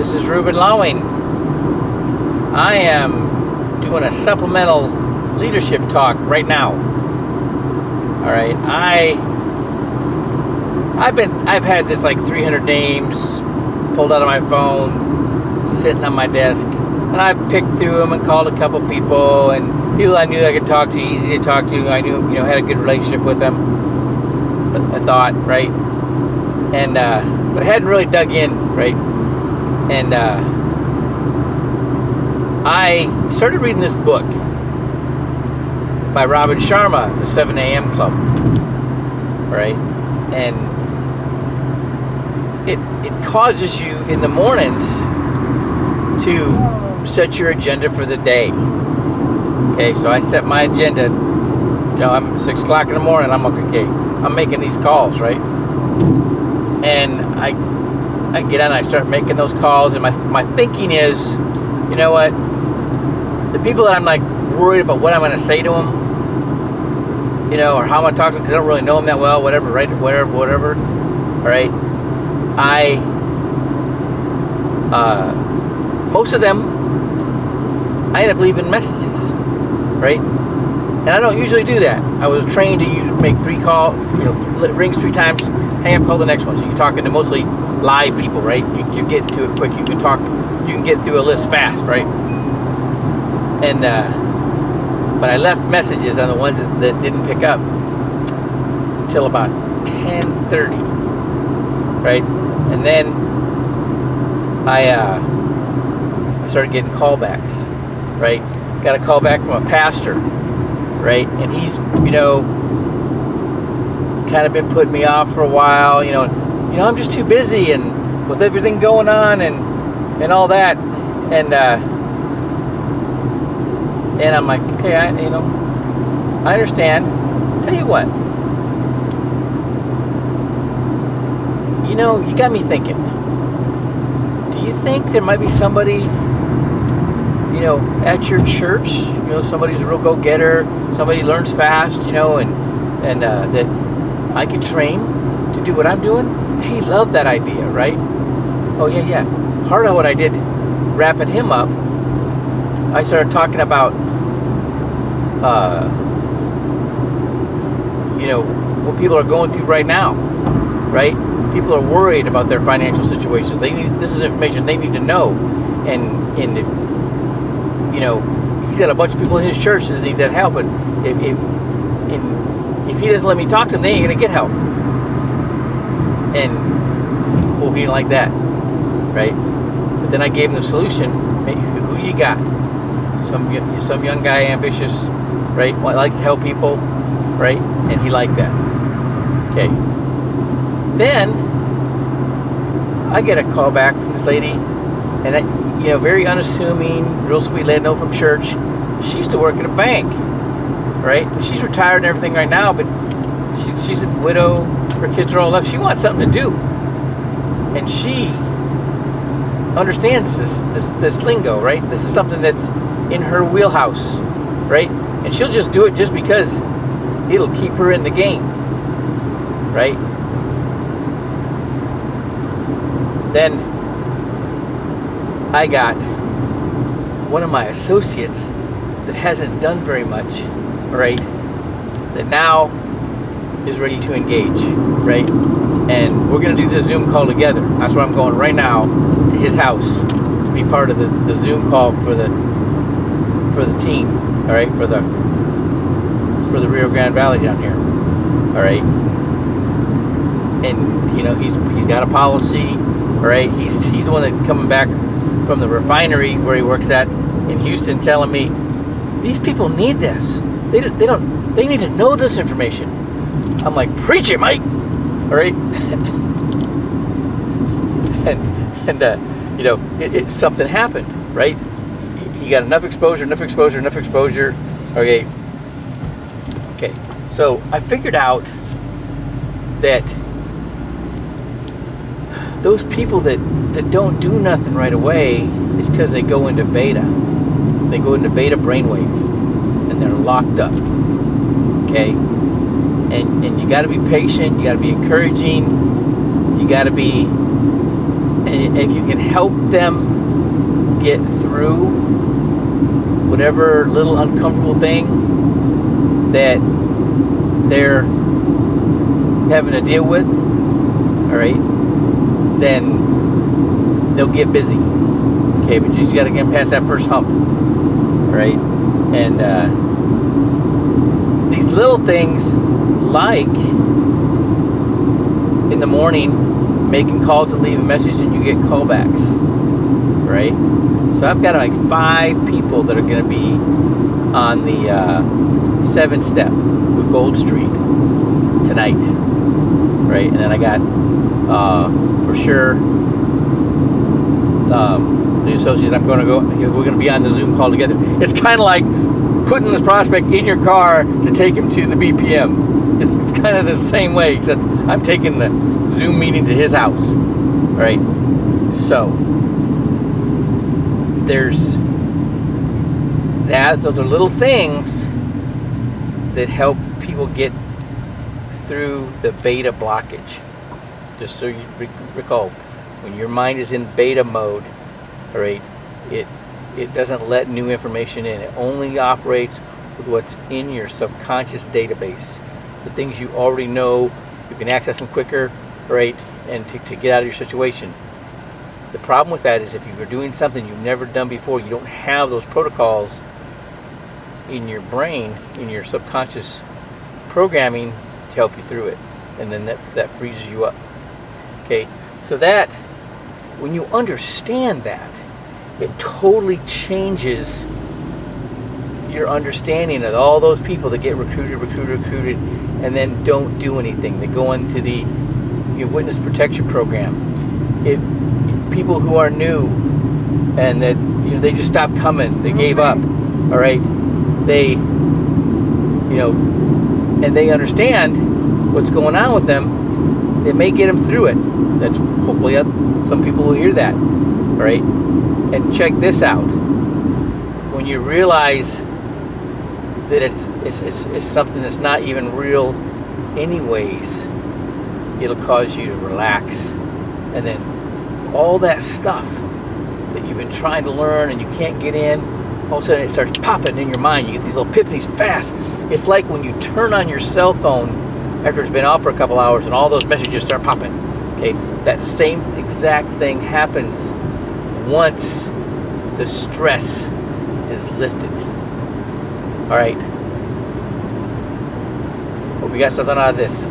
This is Ruben Lawing. I am doing a supplemental leadership talk right now. All right, I've had this like 300 names pulled out of my phone, sitting on my desk, and I've picked through them and called a couple people and people I knew I could talk to, easy to talk to. I knew, had a good relationship with them. I thought, right, and but I hadn't really dug in, right, and I started reading this book by Robin Sharma, the 7 a.m. Club, right, and it causes you in the mornings to set your agenda for the day. Okay, so I set my agenda. I'm 6 o'clock in the morning. I'm okay. I'm making these calls, right? And I get on. I start making those calls, and my thinking is, you know what? The people that I'm like worried about what I'm going to say to them, or how I'm going to talk to them because I don't really know them that well. Whatever, right? Whatever. All right. Most of them, I end up leaving messages, right? And I don't usually do that. I was trained to make 3 calls, rings 3 times, hang up, call the next one. So you're talking to mostly live people, right? You're getting to it quick. You can get through a list fast, right? And but I left messages on the ones that didn't pick up until about 10:30, right? And then I started getting callbacks, right? Got a call back from a pastor, right? And he's, kind of been putting me off for a while, I'm just too busy and with everything going on and all that. And I'm like, okay, I understand. Tell you what, you got me thinking. Do you think there might be somebody, at your church, somebody's a real go-getter, somebody learns fast, and that I could train to do what I'm doing? He loved that idea, right? Oh, yeah. Part of what I did wrapping him up, I started talking about, what people are going through right now, right? People are worried about their financial situations. This is information they need to know. And if, he's got a bunch of people in his church that need that help, but if he doesn't let me talk to them, they ain't gonna get help. And he didn't like that, right? But then I gave him the solution. Hey, who do you got? Some young guy, ambitious, right? Likes to help people, right? And he liked that. Okay. Then I get a call back from this lady, and very unassuming, real sweet lady, I know from church. She used to work at a bank, right? She's retired and everything right now, but she's a widow. Her kids are all left. She wants something to do, and she understands this lingo, right? This is something that's in her wheelhouse, right? And she'll just do it just because it'll keep her in the game, right? Then I got one of my associates that hasn't done very much, right, that now is ready to engage, right? And we're going to do this Zoom call together. That's where I'm going right now, to his house, to be part of the Zoom call for the team, all right, for the Rio Grande Valley down here, all right? And he's got a policy, all right? He's the one that coming back from the refinery where he works at in Houston, telling me these people need this. They need to know this information. I'm like, preach it, Mike. All right. and something happened, right? He got enough exposure. Okay. So I figured out that those people that don't do nothing right away is because they go into beta. They go into beta brainwave, and they're locked up. Okay, and you got to be patient. You got to be encouraging. You got to be, can help them get through whatever little uncomfortable thing that they're having to deal with, all right, then they'll get busy. Okay, but you just got to get past that first hump, all right? And these little things, like in the morning, making calls and leaving messages, and you get callbacks, right? So I've got like 5 people that are going to be on the 7-step with Gold Street tonight, right? And then I got for sure the associate. I'm going to go. We're going to be on the Zoom call together. It's kind of like putting this prospect in your car to take him to the BPM. It's kind of the same way, except I'm taking the Zoom meeting to his house, right? So there's that. Those are little things that help people get through the beta blockage. Just so you recall, when your mind is in beta mode, all right, it doesn't let new information in. It only operates with what's in your subconscious database. The things you already know, you can access them quicker, right, and to get out of your situation. The problem with that is if you're doing something you've never done before, you don't have those protocols in your brain, in your subconscious programming to help you through it. And then that freezes you up. Okay, so that, when you understand that, it totally changes your understanding of all those people that get recruited, and then don't do anything. They go into the witness protection program. People who are new and that they just stopped coming, they gave up. All right, they and they understand what's going on with them. It may get them through it. That's hopefully some people will hear that. All right, and check this out. When you realize that it's something that's not even real anyways, it'll cause you to relax. And then all that stuff that you've been trying to learn and you can't get in, all of a sudden it starts popping in your mind. You get these little epiphanies fast. It's like when you turn on your cell phone after it's been off for a couple hours and all those messages start popping. Okay, that same exact thing happens once the stress is lifted. All right. Hope you got something out of this.